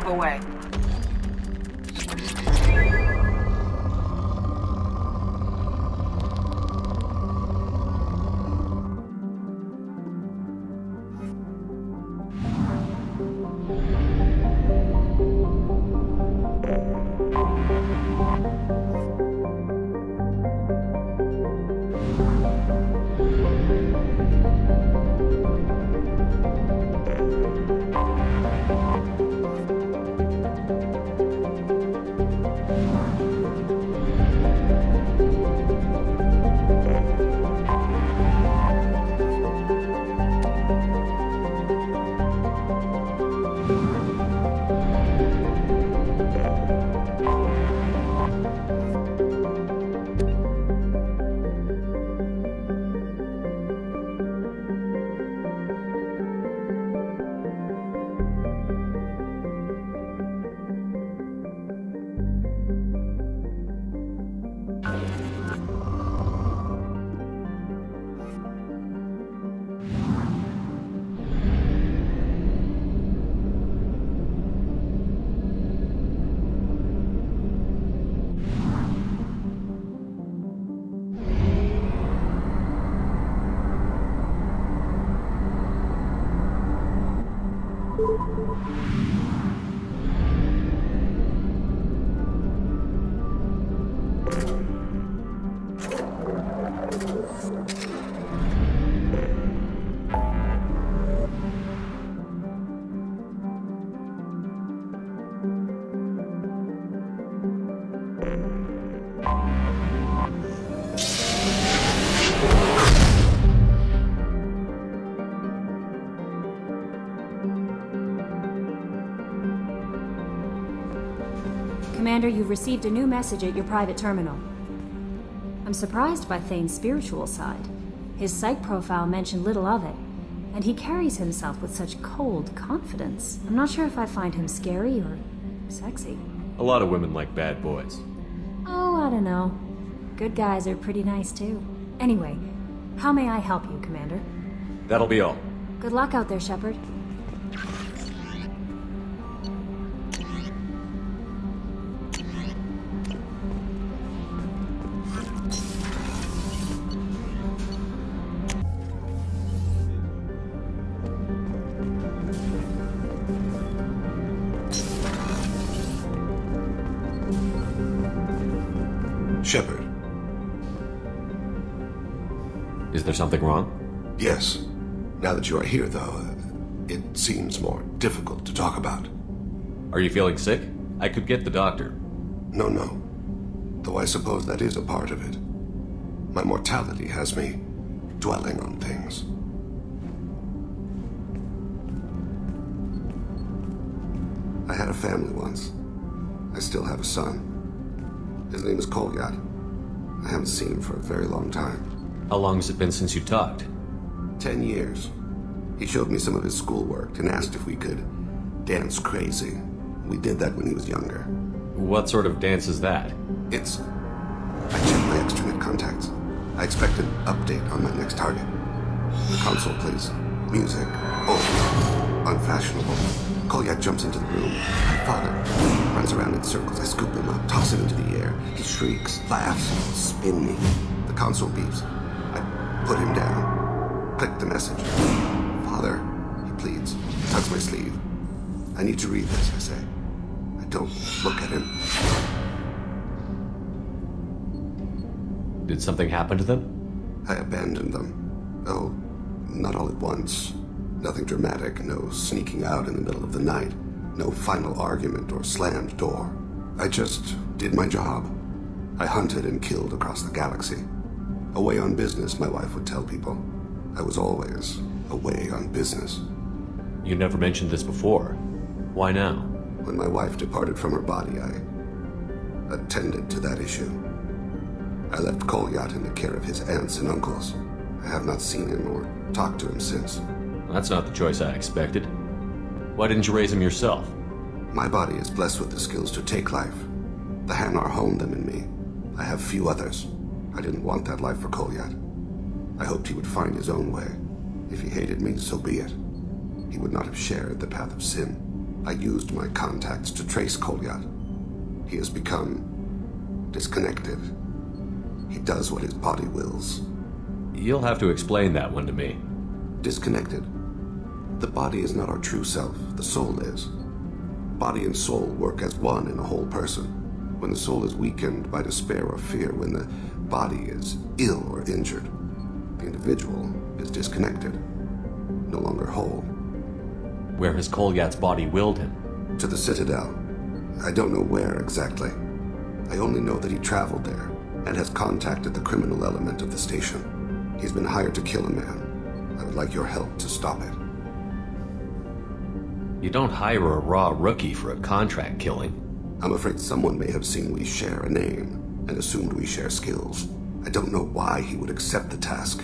move away. Commander, you've received a new message at your private terminal. I'm surprised by Thane's spiritual side. His psych profile mentioned little of it, and he carries himself with such cold confidence. I'm not sure if I find him scary or sexy. A lot of women like bad boys. Oh, I don't know. Good guys are pretty nice too. Anyway, how may I help you, Commander? That'll be all. Good luck out there, Shepard. Shepard. Is there something wrong? Yes. Now that you are here, though, it seems more difficult to talk about. Are you feeling sick? I could get the doctor. No. Though I suppose that is a part of it. My mortality has me dwelling on things. I had a family once. I still have a son. His name is Kolyat. I haven't seen him for a very long time. How long has it been since you talked? 10 years. He showed me some of his schoolwork and asked if we could dance crazy. We did that when he was younger. What sort of dance is that? It's... I checked my extranet contacts. I expect an update on my next target. The console plays music. Oh, unfashionable. Kolyat jumps into the room. My father runs around in circles. I scoop him up, toss him into the air. He shrieks, laughs, spin me. The console beeps. I put him down. Click the message. Father, he pleads. Tugs my sleeve. I need to read this, I say. I don't look at him. Did something happen to them? I abandoned them. Oh, not all at once. Nothing dramatic, no sneaking out in the middle of the night, no final argument or slammed door. I just did my job. I hunted and killed across the galaxy. Away on business, my wife would tell people. I was always away on business. You never mentioned this before. Why now? When my wife departed from her body, I attended to that issue. I left Kolyat in the care of his aunts and uncles. I have not seen him or talked to him since. That's not the choice I expected. Why didn't you raise him yourself? My body is blessed with the skills to take life. The Hanar honed them in me. I have few others. I didn't want that life for Kolyat. I hoped he would find his own way. If he hated me, so be it. He would not have shared the path of sin. I used my contacts to trace Kolyat. He has become disconnected. He does what his body wills. You'll have to explain that one to me. Disconnected. The body is not our true self, the soul is. Body and soul work as one in a whole person. When the soul is weakened by despair or fear, when the body is ill or injured, the individual is disconnected, no longer whole. Where has Kolyat's body willed him? To the Citadel. I don't know where exactly. I only know that he traveled there and has contacted the criminal element of the station. He's been hired to kill a man. I would like your help to stop it. You don't hire a raw rookie for a contract killing. I'm afraid someone may have seen we share a name and assumed we share skills. I don't know why he would accept the task.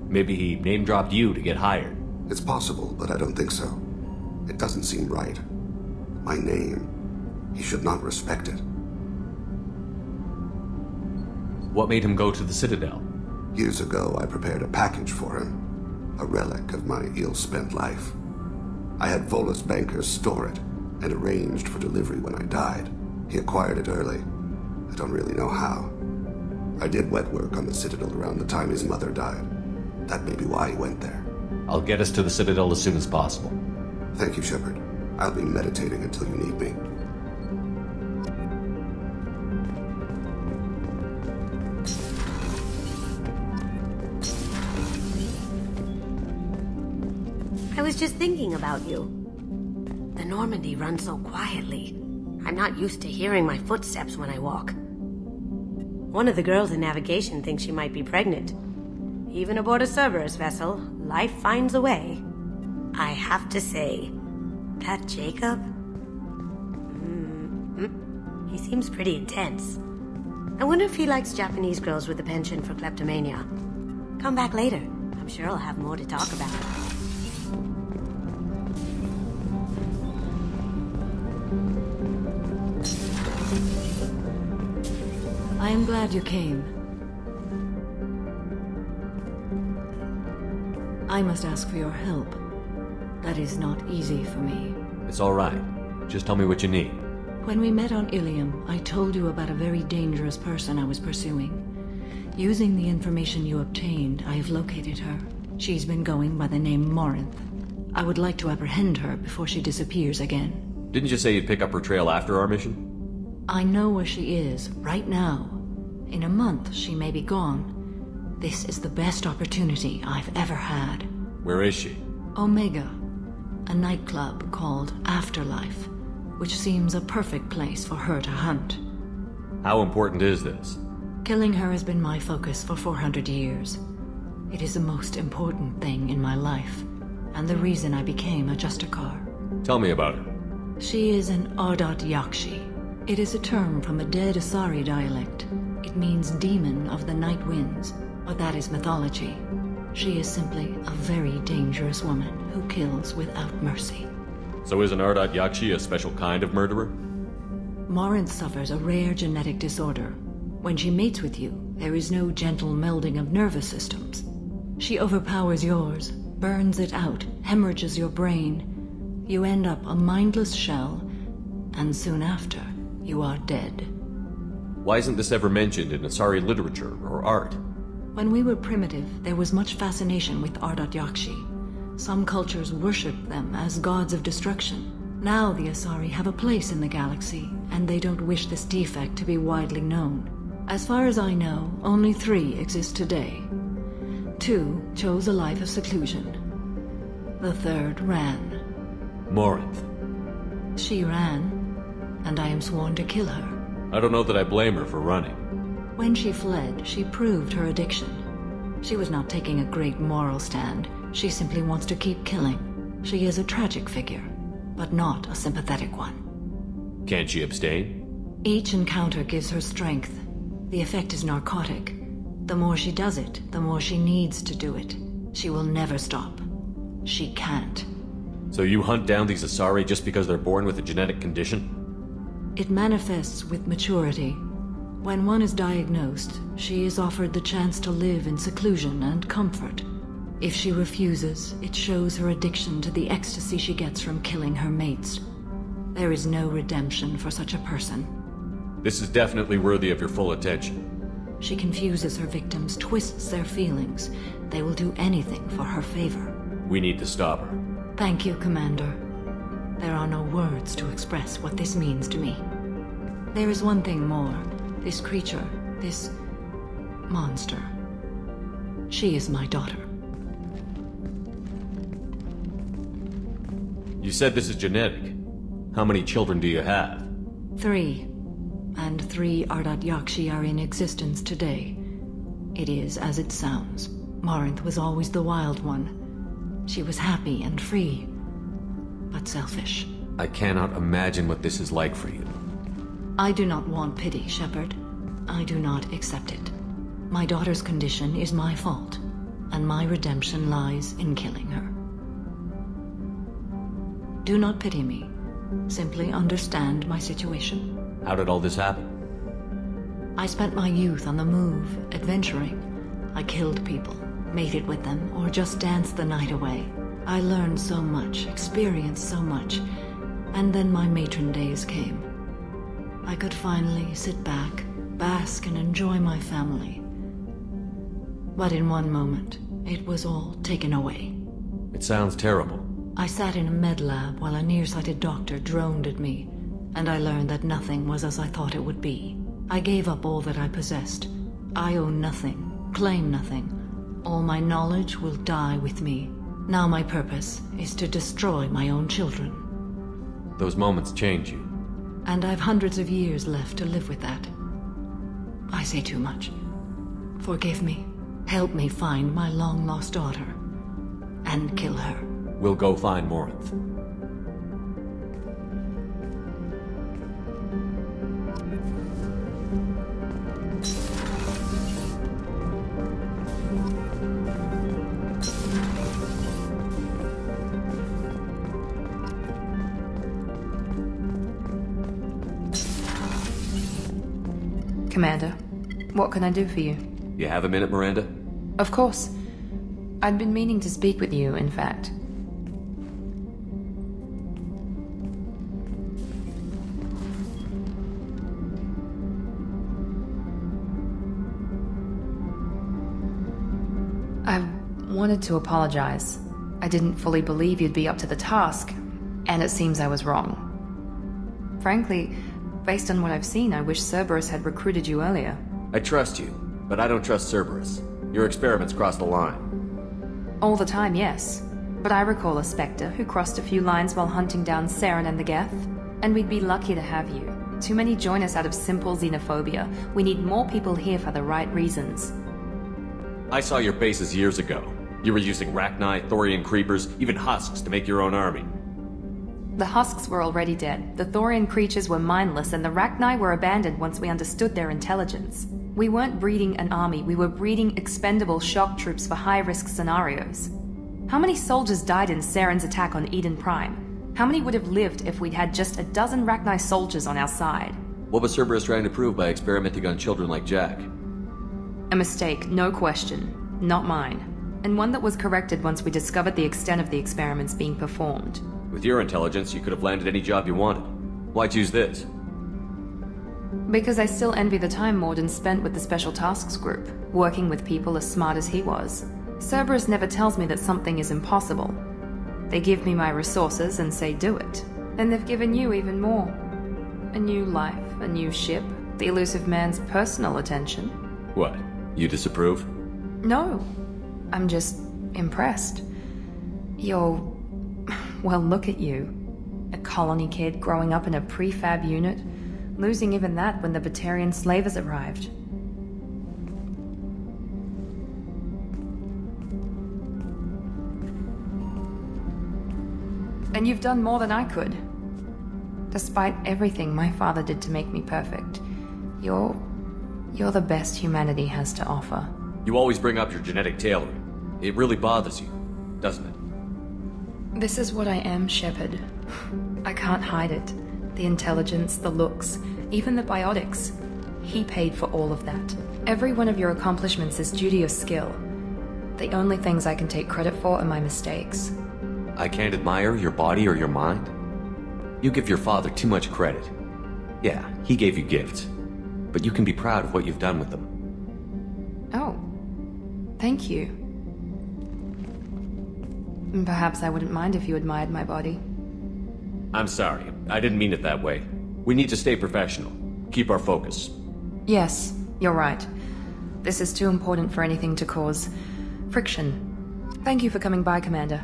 Maybe he name-dropped you to get hired. It's possible, but I don't think so. It doesn't seem right. My name. He should not respect it. What made him go to the Citadel? Years ago, I prepared a package for him. A relic of my ill-spent life. I had Volus bankers store it, and arranged for delivery when I died. He acquired it early. I don't really know how. I did wet work on the Citadel around the time his mother died. That may be why he went there. I'll get us to the Citadel as soon as possible. Thank you, Shepard. I'll be meditating until you need me. I was just thinking about you. The Normandy runs so quietly. I'm not used to hearing my footsteps when I walk. One of the girls in navigation thinks she might be pregnant. Even aboard a Cerberus vessel, life finds a way. I have to say, that Jacob? He seems pretty intense. I wonder if he likes Japanese girls with a penchant for kleptomania. Come back later. I'm sure I'll have more to talk about. I am glad you came. I must ask for your help. That is not easy for me. It's all right. Just tell me what you need. When we met on Ilium, I told you about a very dangerous person I was pursuing. Using the information you obtained, I have located her. She's been going by the name Morinth. I would like to apprehend her before she disappears again. Didn't you say you'd pick up her trail after our mission? I know where she is, right now. In a month, she may be gone. This is the best opportunity I've ever had. Where is she? Omega, a nightclub called Afterlife, which seems a perfect place for her to hunt. How important is this? Killing her has been my focus for 400 years. It is the most important thing in my life, and the reason I became a Justicar. Tell me about her. She is an Ardat Yakshi. It is a term from a dead Asari dialect. It means demon of the night winds, but that is mythology. She is simply a very dangerous woman who kills without mercy. So is an Ardat Yakshi a special kind of murderer? Morinth suffers a rare genetic disorder. When she mates with you, there is no gentle melding of nervous systems. She overpowers yours, burns it out, hemorrhages your brain. You end up a mindless shell, and soon after, you are dead. Why isn't this ever mentioned in Asari literature or art? When we were primitive, there was much fascination with Ardat Yakshi. Some cultures worshipped them as gods of destruction. Now the Asari have a place in the galaxy, and they don't wish this defect to be widely known. As far as I know, only 3 exist today. 2 chose a life of seclusion. The 3rd ran. Morinth. She ran, and I am sworn to kill her. I don't know that I blame her for running. When she fled, she proved her addiction. She was not taking a great moral stand. She simply wants to keep killing. She is a tragic figure, but not a sympathetic one. Can't she abstain? Each encounter gives her strength. The effect is narcotic. The more she does it, the more she needs to do it. She will never stop. She can't. So you hunt down these Asari just because they're born with a genetic condition? It manifests with maturity. When one is diagnosed, she is offered the chance to live in seclusion and comfort. If she refuses, it shows her addiction to the ecstasy she gets from killing her mates. There is no redemption for such a person. This is definitely worthy of your full attention. She confuses her victims, twists their feelings. They will do anything for her favor. We need to stop her. Thank you, Commander. There are no words to express what this means to me. There is one thing more. This creature, this monster. She is my daughter. You said this is genetic. How many children do you have? 3. And 3 Ardat Yakshi are in existence today. It is as it sounds. Marinth was always the wild one. She was happy and free, but selfish. I cannot imagine what this is like for you. I do not want pity, Shepard. I do not accept it. My daughter's condition is my fault, and my redemption lies in killing her. Do not pity me. Simply understand my situation. How did all this happen? I spent my youth on the move, adventuring. I killed people, mated with them, or just danced the night away. I learned so much, experienced so much, and then my matron days came. I could finally sit back, bask and enjoy my family. But in one moment, it was all taken away. It sounds terrible. I sat in a med lab while a nearsighted doctor droned at me, and I learned that nothing was as I thought it would be. I gave up all that I possessed. I own nothing, claim nothing. All my knowledge will die with me. Now my purpose is to destroy my own children. Those moments change you. And I've hundreds of years left to live with that. I say too much. Forgive me. Help me find my long-lost daughter. And kill her. We'll go find Morinth. Commander, what can I do for you? You have a minute, Miranda? Of course. I'd been meaning to speak with you, in fact. I wanted to apologize. I didn't fully believe you'd be up to the task, and it seems I was wrong. Frankly, based on what I've seen, I wish Cerberus had recruited you earlier. I trust you, but I don't trust Cerberus. Your experiments crossed the line. All the time, yes. But I recall a Spectre who crossed a few lines while hunting down Saren and the Geth. And we'd be lucky to have you. Too many join us out of simple xenophobia. We need more people here for the right reasons. I saw your bases years ago. You were using Rachni, Thorian creepers, even husks to make your own army. The husks were already dead, the Thorian creatures were mindless, and the Rachni were abandoned once we understood their intelligence. We weren't breeding an army, we were breeding expendable shock troops for high-risk scenarios. How many soldiers died in Saren's attack on Eden Prime? How many would have lived if we'd had just a dozen Rachni soldiers on our side? What was Cerberus trying to prove by experimenting on children like Jack? A mistake, no question. Not mine. And one that was corrected once we discovered the extent of the experiments being performed. With your intelligence, you could have landed any job you wanted. Why choose this? Because I still envy the time Morden spent with the Special Tasks Group, working with people as smart as he was. Cerberus never tells me that something is impossible. They give me my resources and say do it. And they've given you even more. A new life, a new ship, the elusive man's personal attention. What? You disapprove? No. I'm just impressed. You're... well, look at you. A colony kid growing up in a prefab unit, losing even that when the Batarian slavers arrived. And you've done more than I could. Despite everything my father did to make me perfect, you're the best humanity has to offer. You always bring up your genetic tailoring. It really bothers you, doesn't it? This is what I am, Shepard. I can't hide it. The intelligence, the looks, even the biotics. He paid for all of that. Every one of your accomplishments is due to your skill. The only things I can take credit for are my mistakes. I can't admire your body or your mind. You give your father too much credit. Yeah, he gave you gifts. But you can be proud of what you've done with them. Oh. Thank you. Perhaps I wouldn't mind if you admired my body. I'm sorry. I didn't mean it that way. We need to stay professional. Keep our focus. Yes, you're right. This is too important for anything to cause friction. Thank you for coming by, Commander.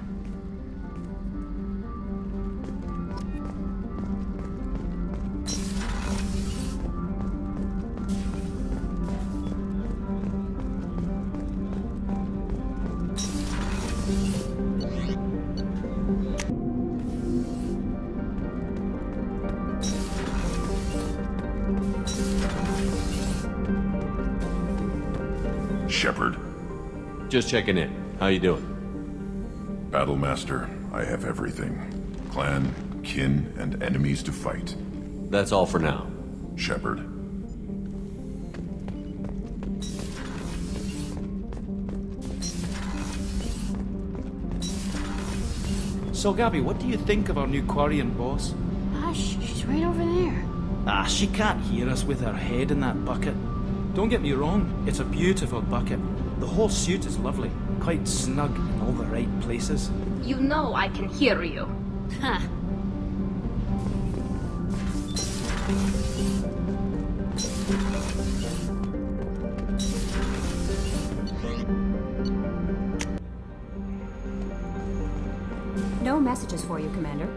Shepard. Just checking in. How you doing? Battlemaster, I have everything. Clan, kin, and enemies to fight. That's all for now. Shepard. So, Gabby, what do you think of our new Quarian boss? Hush, she's right over there. Ah, she can't hear us with her head in that bucket. Don't get me wrong, it's a beautiful bucket. The whole suit is lovely, quite snug in all the right places. You know I can hear you. Huh. No messages for you, Commander.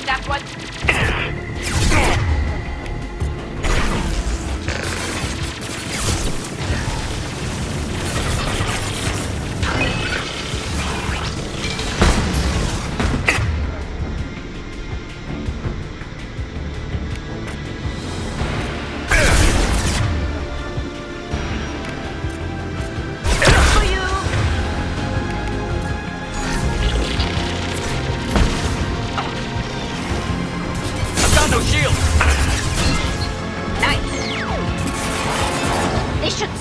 That one. No shield!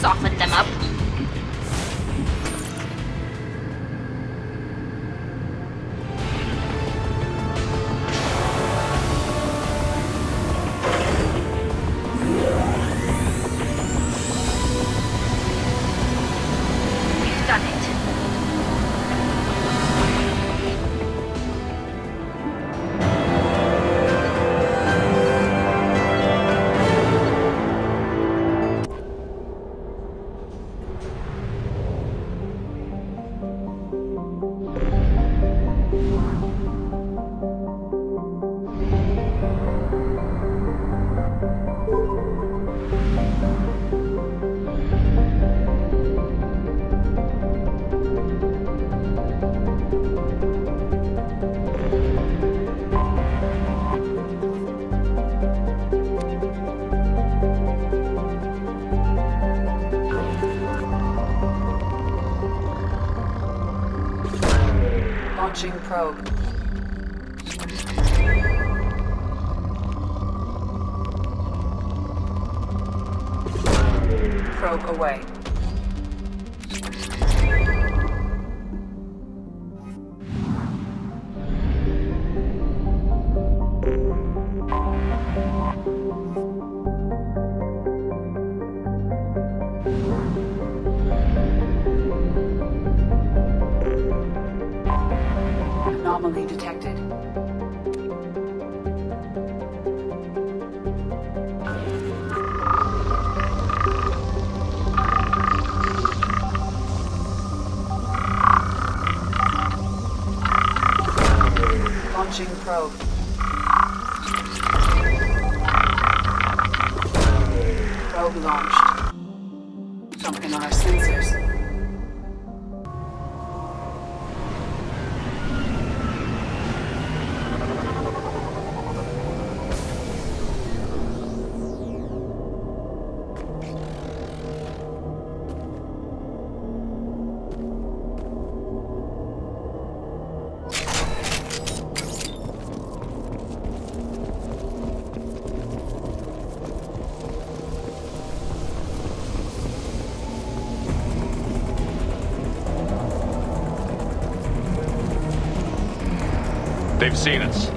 softened them up. We've done it. Launching probe. Probe away. Anomaly detected. Launching probe. Probe launched. Something on our sensors. They've seen us.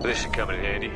This should come in handy.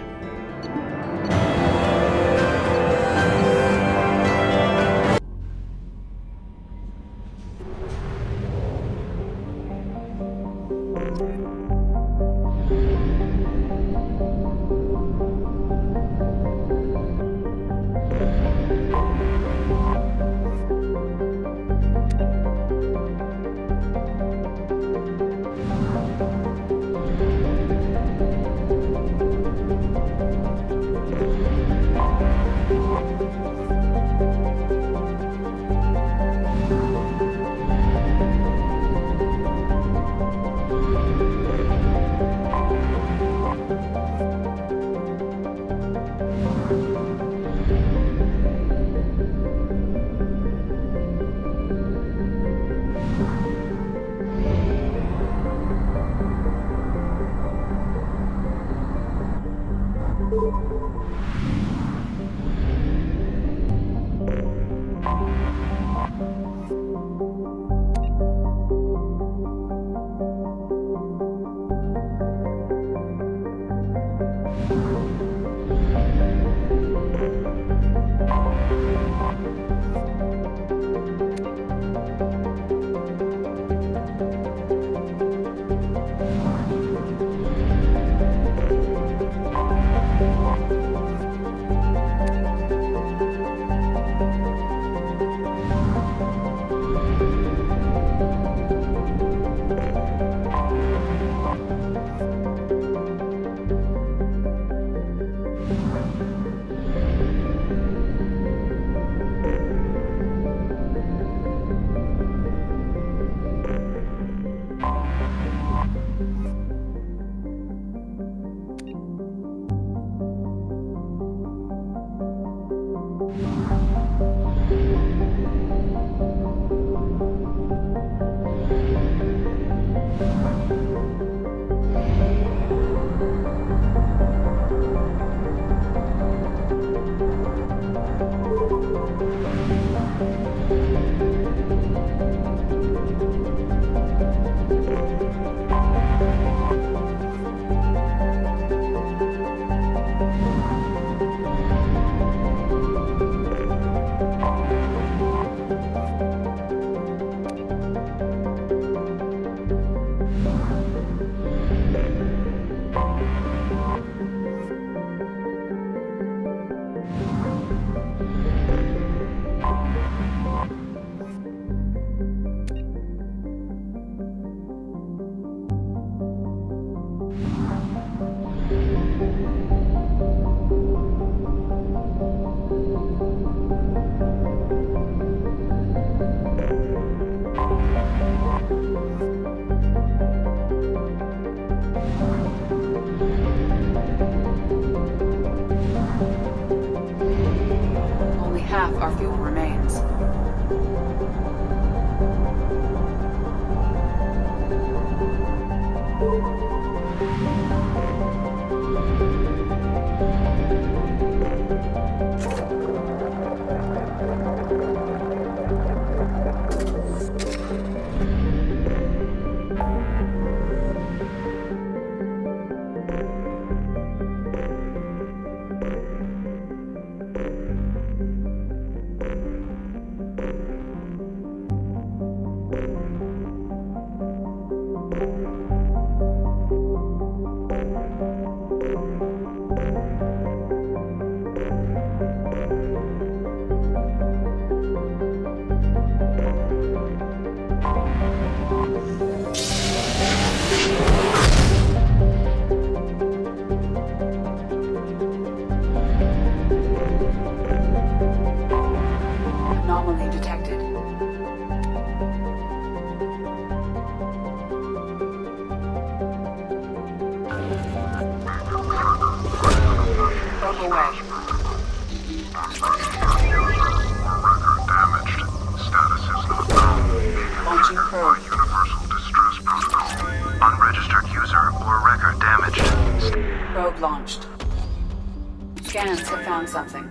away. Damaged. Status is not known. Launching probe. Universal distress protocol. Unregistered user or record damaged. Probe launched. Scans have found something.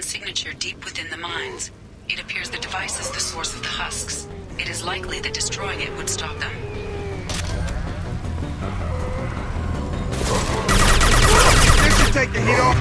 Signature deep within the mines. It appears the device is the source of the husks. It is likely that destroying it would stop them. This should take the heat off.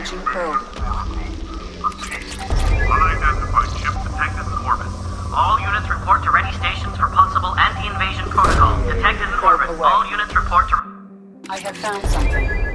Launching probe. Unidentified ship detected in orbit. All units report to ready stations for possible anti-invasion protocol. Detected in orbit. All units report to... I have found something.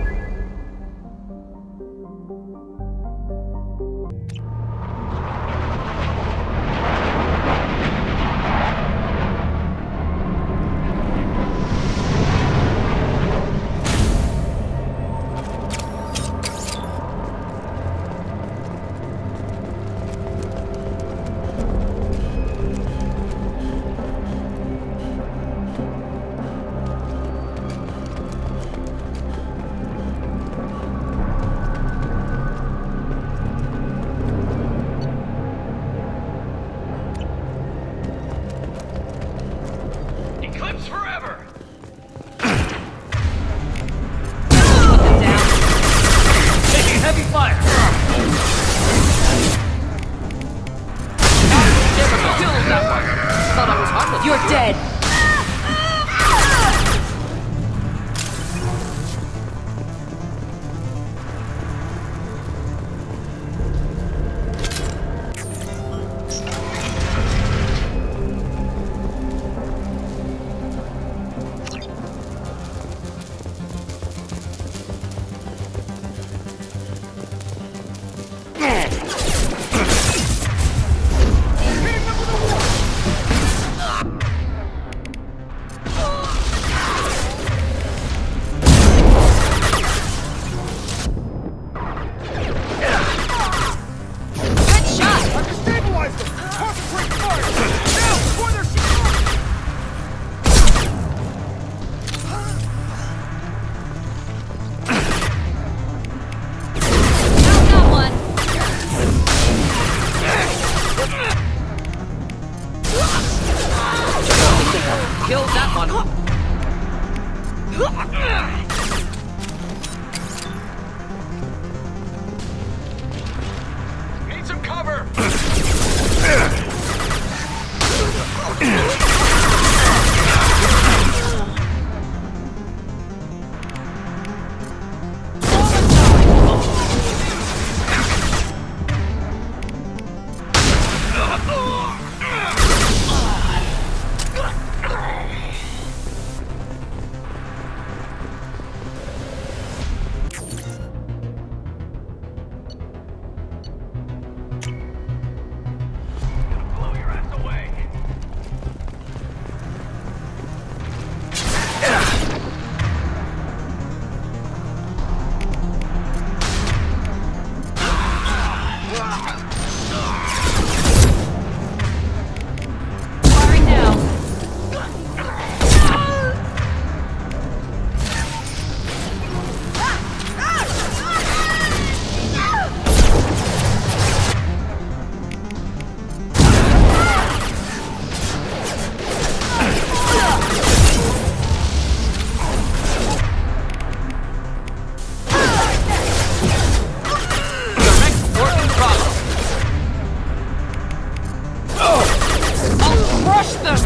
Crush them!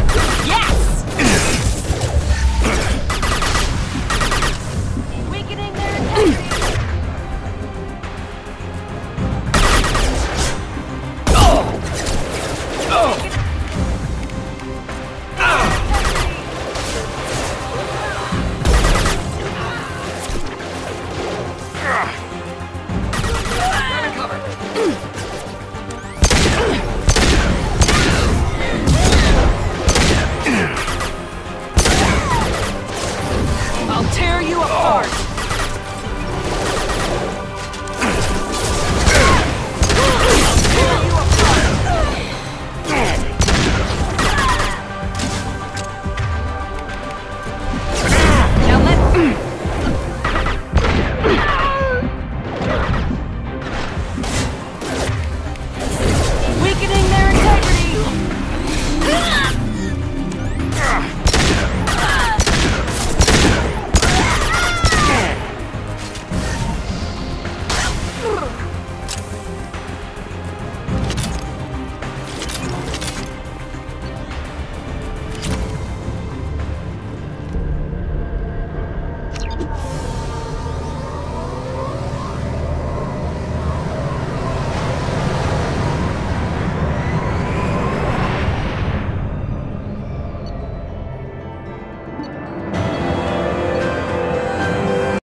Yeah!